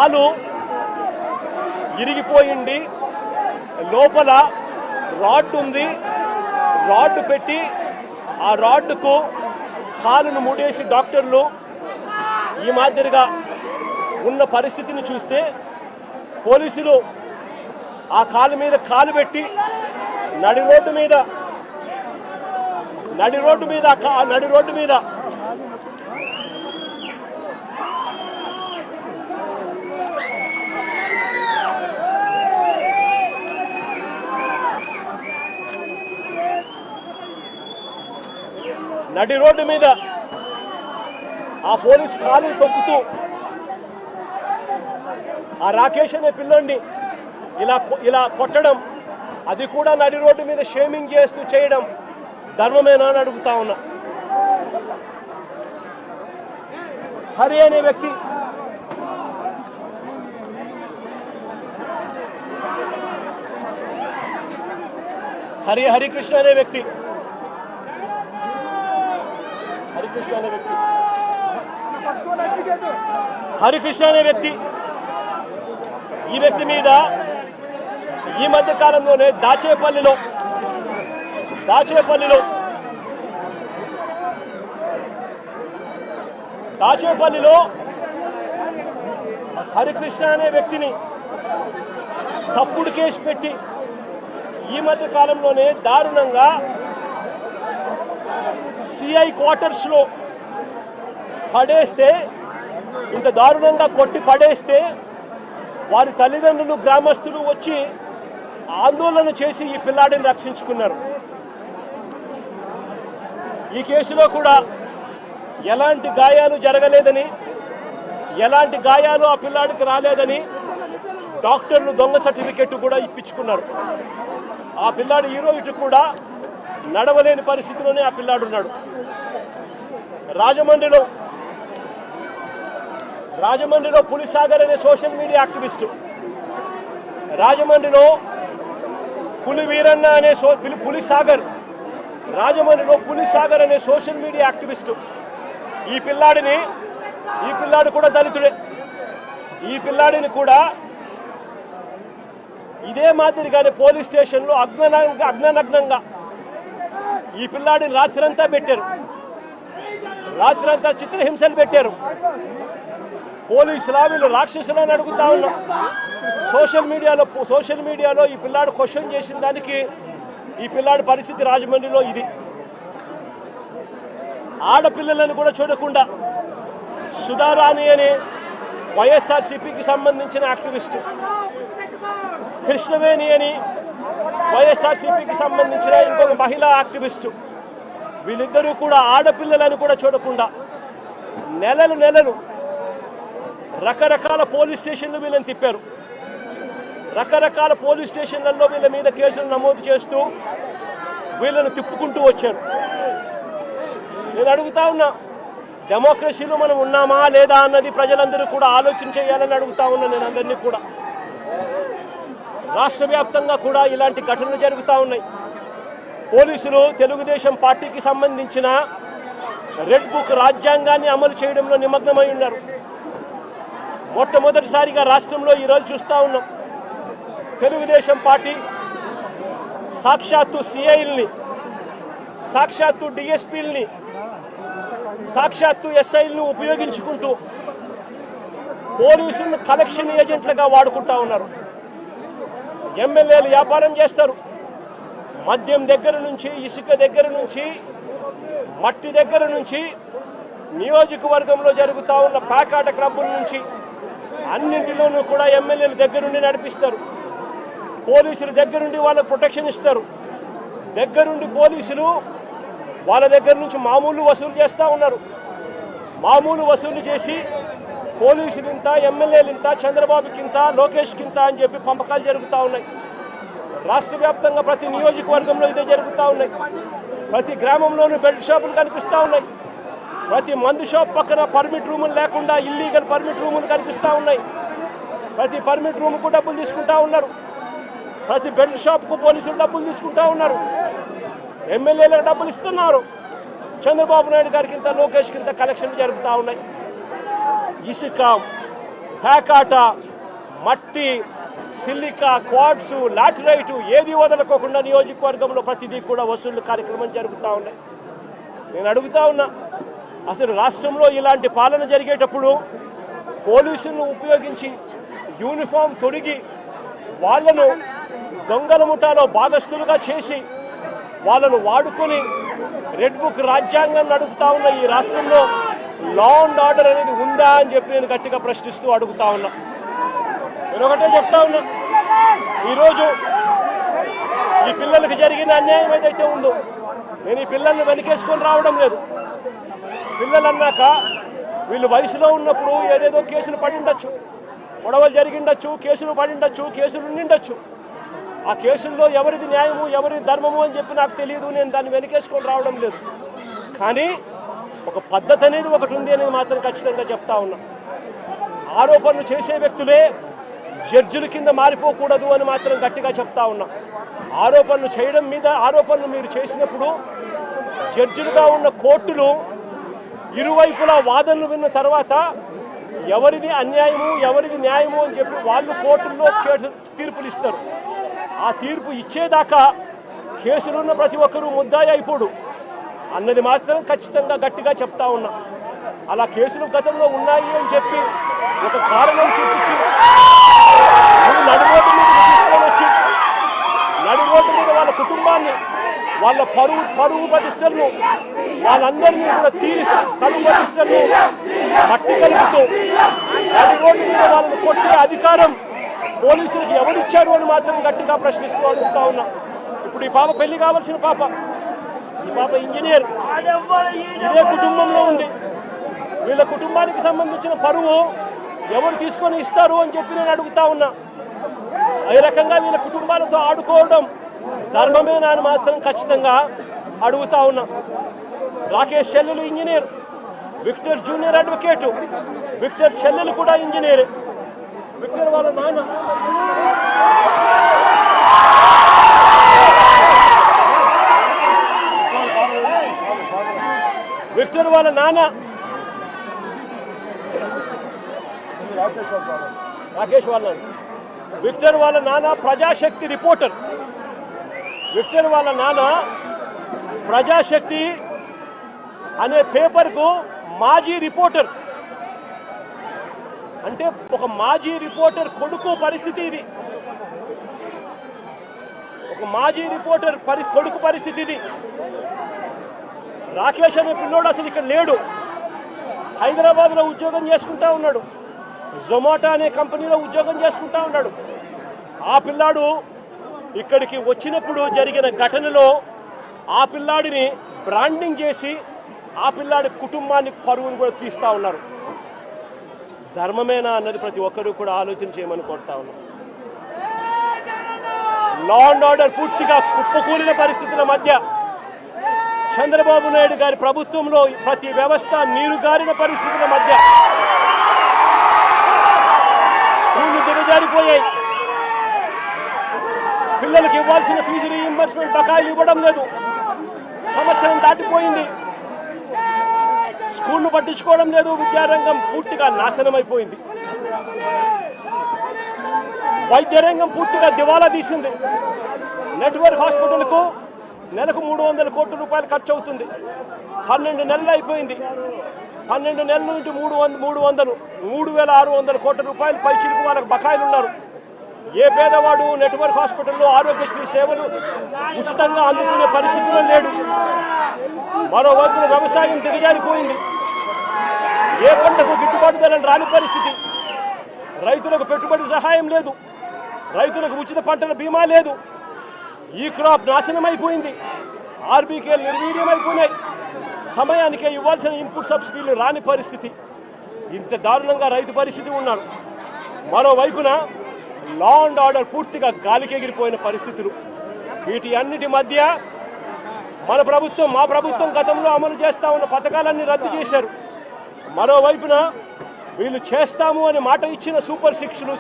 కాలు ఇరిగిపోయింది, లోపల రాడ్ ఉంది. రాడ్ పెట్టి ఆ రాడ్కు కాలును ముడేసి డాక్టర్లు ఈ మాదిరిగా ఉన్న పరిస్థితిని చూస్తే పోలీసులు ఆ కాలు మీద కాలు పెట్టి నడి రోడ్డు మీద ఆ పోలీసు కాలు తొక్కుతూ ఆ రాకేష్ అనే పిల్లోడిని ఇలా కొట్టడం, అది కూడా నడి రోడ్డు మీద షేమింగ్ చేస్తూ చేయడం ధర్మమేనా అని అడుగుతా ఉన్నా. హరి అనే వ్యక్తి హరికృష్ణ అనే వ్యక్తి ఈ వ్యక్తి మీద ఈ మధ్య కాలంలోనే దాచేపల్లిలో హరికృష్ణ అనే వ్యక్తిని తప్పుడు కేసు పెట్టి ఈ మధ్య కాలంలోనే దారుణంగా సిఐ క్వార్టర్స్ లో పడేస్తే, ఇంత దారుణంగా కొట్టి పడేస్తే వారి తల్లిదండ్రులు గ్రామస్తులు వచ్చి ఆందోళన చేసి ఈ పిల్లాడిని రక్షించుకున్నారు. ఈ కేసులో కూడా ఎలాంటి గాయాలు జరగలేదని, ఎలాంటి గాయాలు ఆ పిల్లాడికి రాలేదని డాక్టర్లు దొంగ సర్టిఫికెట్ కూడా ఇప్పించుకున్నారు. ఆ పిల్లాడు ఈ రోజు కూడా నడవలేని పరిస్థితిలోనే ఆ పిల్లాడు ఉన్నాడు. రాజమండ్రిలో పులిసాగర్ అనే సోషల్ మీడియా యాక్టివిస్టు, రాజమండ్రిలో పులివీరన్న అనే పులిసాగర్ అనే సోషల్ మీడియా యాక్టివిస్టు ఈ పిల్లాడు కూడా దళితుడే. ఈ పిల్లాడిని కూడా ఇదే మాదిరిగానే పోలీస్ స్టేషన్లో అగ్ననగ్నంగా ఈ పిల్లాడిని రాత్రంతా చిత్రహింసలు పెట్టారు. పోలీసులా వీళ్ళు రాక్షసులు అని అడుగుతా ఉన్నా. సోషల్ మీడియాలో ఈ పిల్లాడు క్వశ్చన్ చేసిన దానికి ఈ పిల్లాడి పరిస్థితి రాజమండ్రిలో ఇది. ఆడపిల్లలను కూడా చూడకుండా సుధారాణి అనే వైఎస్ఆర్సీపీకి సంబంధించిన యాక్టివిస్టు, కృష్ణవేణి అని వైఎస్ఆర్సీపీకి సంబంధించిన ఇంకొక మహిళా యాక్టివిస్టు, వీళ్ళిద్దరూ కూడా ఆడపిల్లలను కూడా చూడకుండా నెలలు రకరకాల పోలీస్ స్టేషన్లు వీళ్ళని తిప్పారు. రకరకాల పోలీస్ స్టేషన్లలో వీళ్ళ మీద కేసులు నమోదు చేస్తూ వీళ్ళను తిప్పుకుంటూ వచ్చారు. నేను అడుగుతా ఉన్నా, డెమోక్రసీలో మనం ఉన్నామా లేదా అన్నది ప్రజలందరూ కూడా ఆలోచన చేయాలని అడుగుతా ఉన్నా. నేను అందరినీ కూడా, రాష్ట్ర వ్యాప్తంగా కూడా ఇలాంటి ఘటనలు జరుగుతూ ఉన్నాయి. పోలీసులు తెలుగుదేశం పార్టీకి సంబంధించిన రెడ్ బుక్ రాజ్యాంగాన్ని అమలు చేయడంలో నిమగ్నమై ఉన్నారు. మొట్టమొదటిసారిగా రాష్ట్రంలో ఈరోజు చూస్తూ ఉన్నాం, తెలుగుదేశం పార్టీ సాక్షాత్తు సిఐల్ని, సాక్షాత్తు డిఎస్పీల్ని, సాక్షాత్తు ఎస్ఐల్ని ఉపయోగించుకుంటూ పోలీసులను కలెక్షన్ ఏజెంట్లుగా వాడుకుంటా ఉన్నారు. ఎమ్మెల్యేలు వ్యాపారం చేస్తారు. మద్యం దగ్గర నుంచి, ఇసుక దగ్గర నుంచి, మట్టి దగ్గర నుంచి, నియోజకవర్గంలో జరుగుతూ ఉన్న ప్యాకాట క్లబ్బుల నుంచి అన్నింటిలోనూ కూడా ఎమ్మెల్యేలు దగ్గరుండి నడిపిస్తారు. పోలీసులు దగ్గరుండి వాళ్ళకు ప్రొటెక్షన్ ఇస్తారు. దగ్గరుండి పోలీసులు వాళ్ళ దగ్గర నుంచి మామూలు వసూలు చేస్తూ ఉన్నారు. మామూలు వసూలు చేసి పోలీసులు ఇంత, ఎమ్మెల్యేలు ఇంత, చంద్రబాబుకి ఇంత, లోకేష్కి ఇంత అని చెప్పి పంపకాలు జరుగుతూ ఉన్నాయి. రాష్ట్ర వ్యాప్తంగా ప్రతి నియోజకవర్గంలో ఇదే జరుగుతూ ఉన్నాయి. ప్రతి గ్రామంలోనూ బెల్ట్ షాపులు కనిపిస్తూ ఉన్నాయి. ప్రతి మందు షాప్ పక్కన పర్మిట్ రూములు లేకుండా ఇల్లీగల్ పర్మిట్ రూములు కనిపిస్తూ ఉన్నాయి. ప్రతి పర్మిట్ రూమ్కు డబ్బులు తీసుకుంటా ఉన్నారు. ప్రతి బెల్ట్ షాప్కు పోలీసులు డబ్బులు తీసుకుంటా ఉన్నారు. ఎమ్మెల్యేలకు డబ్బులు ఇస్తున్నారు. చంద్రబాబు నాయుడు గారికి ఇంత, లోకేష్కి ఇంత కలెక్షన్లు జరుగుతూ ఉన్నాయి. ఇసుక, పేకాట, మట్టి, సిలికా, క్వార్ట్స్, లాటరైటు ఏది వదలకోకుండా నియోజకవర్గంలో ప్రతిదీ కూడా వసూళ్లు కార్యక్రమం జరుగుతూ ఉన్నాయి. నేను అడుగుతా ఉన్నా, అసలు రాష్ట్రంలో ఇలాంటి పాలన జరిగేటప్పుడు పోలీసులను ఉపయోగించి యూనిఫామ్ తొడిగి వాళ్ళను దొంగల ముఠాలో భాగస్థులుగా చేసి వాళ్ళను వాడుకొని రెడ్ బుక్ రాజ్యాంగం నడుపుతా ఉన్న ఈ రాష్ట్రంలో లా అండ్ ఆర్డర్ అనేది ఉందా అని చెప్పి నేను గట్టిగా ప్రశ్నిస్తూ అడుగుతా ఉన్నా. నేను ఒకటే చెప్తా ఉన్నా, ఈరోజు ఈ పిల్లలకు జరిగిన అన్యాయం ఏదైతే ఉందో నేను ఈ పిల్లల్ని వెనకేసుకొని రావడం లేదు. పిల్లలు అన్నాక వీళ్ళు వయసులో ఉన్నప్పుడు ఏదేదో కేసులు పడిండొచ్చు, గొడవలు జరిగిండొచ్చు, కేసులు పడిండొచ్చు, కేసులు ఉండిండొచ్చు. ఆ కేసుల్లో ఎవరిది న్యాయము ఎవరిది ధర్మము అని చెప్పి నాకు తెలియదు. నేను దాన్ని వెనకేసుకొని రావడం లేదు. కానీ ఒక పద్ధతి అనేది ఒకటి ఉంది అనేది మాత్రం ఖచ్చితంగా చెప్తా ఉన్నా. ఆరోపణలు చేసే వ్యక్తులే జడ్జిల కింద మారిపోకూడదు అని మాత్రం గట్టిగా చెప్తా ఉన్నా. ఆరోపణలు చేయడం మీద ఆరోపణలు మీరు చేసినప్పుడు జడ్జిలుగా ఉన్న కోర్టులు ఇరువైపులా వాదనలు విన్న తర్వాత ఎవరిది అన్యాయము ఎవరిది న్యాయము అని చెప్పి వాళ్ళు కోర్టుల్లో తీర్పులు ఇస్తారు. ఆ తీర్పు ఇచ్చేదాకా కేసులున్న ప్రతి ఒక్కరూ ముద్దాయి అయిపోడు అన్నది మాత్రం ఖచ్చితంగా గట్టిగా చెప్తా ఉన్నా. అలా కేసులు గతంలో ఉన్నాయి అని చెప్పి ఒక కారణం చూపించి నడి రోడ్డు మీద తీసుకొని వచ్చి నడి రోడ్డు మీద వాళ్ళ కుటుంబాన్ని వాళ్ళ పరువు ప్రతిష్టలను వాళ్ళందరినీ కూడా పరువు ప్రతిష్టలను మట్టి కలుపుతూ నడి రోడ్డు మీద వాళ్ళని కొట్టే అధికారం పోలీసులకు ఎవరిచ్చారు అని మాత్రం గట్టిగా ప్రశ్నిస్తూ అడుగుతా ఉన్నా. ఇప్పుడు ఈ పాప పెళ్లి కావాల్సిన పాప, ఈ పాప ఇంజనీర్, ఇదే కుటుంబంలో ఉంది. వీళ్ళ కుటుంబానికి సంబంధించిన పరువు ఎవరు తీసుకొని ఇస్తారు అని చెప్పి నేను అడుగుతా ఉన్నా. ఈ రకంగా వీళ్ళ కుటుంబాలతో ఆడుకోవడం ధర్మమేనా అని మాత్రం ఖచ్చితంగా అడుగుతా ఉన్నా. రాకేష్ చెల్లెలు engineer, Victor junior advocate, Victor చెల్లెలు కూడా ఇంజనీర్, విక్టర్ వాళ్ళ నాన్న రాకేష్ వాళ్ళ విక్టర్ వాళ్ళ నాన్న ప్రజాశక్తి రిపోర్టర్. విక్టర్ వాళ్ళ నాన్న ప్రజాశక్తి అనే పేపర్కు మాజీ రిపోర్టర్. అంటే ఒక మాజీ రిపోర్టర్ కొడుకు పరిస్థితి ఇది. ఒక మాజీ రిపోర్టర్ కొడుకు పరిస్థితి ఇది. రాకేష్ అనే పిల్లోడు అసలు ఇక్కడ లేడు, హైదరాబాద్లో ఉద్యోగం చేసుకుంటా ఉన్నాడు, జొమాటో అనే కంపెనీలో ఉద్యోగం చేసుకుంటా ఉన్నాడు. ఆ పిల్లాడు ఇక్కడికి వచ్చినప్పుడు జరిగిన ఘటనలో ఆ పిల్లాడిని బ్రాండింగ్ చేసి ఆ పిల్లాడి కుటుంబానికి పరువును కూడా తీస్తూ ఉన్నారు. ధర్మమేనా అన్నది ప్రతి ఒక్కరూ కూడా ఆలోచన చేయమని కోరుతా ఉన్నారు. లా అండ్ ఆర్డర్ పూర్తిగా కుప్పకూలిన పరిస్థితుల మధ్య చంద్రబాబు నాయుడు గారి ప్రభుత్వంలో ప్రతి వ్యవస్థ నీరుగారిన పరిస్థితుల మధ్య స్కూళ్లు దిగజారిపోయాయి. పిల్లలకు ఇవ్వాల్సిన ఫీజు రీయింబర్స్మెంట్ బకాయిలు ఇవ్వడం లేదు. సంవత్సరం దాటిపోయింది, స్కూళ్లు పట్టించుకోవడం లేదు. విద్యారంగం పూర్తిగా నాశనం అయిపోయింది. వైద్య రంగం పూర్తిగా దివాలా తీసింది. నెట్వర్క్ హాస్పిటల్కు నెలకు 300 కోట్ల రూపాయలు ఖర్చు అవుతుంది. 12 నెలలు అయిపోయింది. 12 నెలల నుంచి 300 3,600 కోట్ల రూపాయలు పైచిలకు వాళ్ళకి బకాయిలు ఉన్నారు. ఏ పేదవాడు నెట్వర్క్ హాస్పిటల్లో ఆరోగ్యశ్రీ సేవలు ఉచితంగా అందుకునే పరిస్థితిలో లేడు. మరోవైపు వ్యవసాయం దిగజారిపోయింది. ఏ పంటకు గిట్టుబాటు ధరలు రాని పరిస్థితి. రైతులకు పెట్టుబడి సహాయం లేదు, రైతులకు ఉచిత పంటల బీమా లేదు. ఈ క్రాప్ నాశనం అయిపోయింది. ఆర్బీకేలు నిర్వీర్యం అయిపోయినాయి. సమయానికే ఇవ్వాల్సిన ఇన్పుట్ సబ్సిడీలు రాని పరిస్థితి. ఇంత దారుణంగా రైతు పరిస్థితి ఉన్నారు. మరోవైపున లా అండ్ ఆర్డర్ పూర్తిగా గాలికెగిరిపోయిన పరిస్థితులు. వీటి అన్నిటి మధ్య మా ప్రభుత్వం గతంలో అమలు చేస్తా ఉన్న పథకాలన్నీ రద్దు చేశారు. మరోవైపున వీళ్ళు చేస్తాము అని మాట ఇచ్చిన సూపర్ 6లు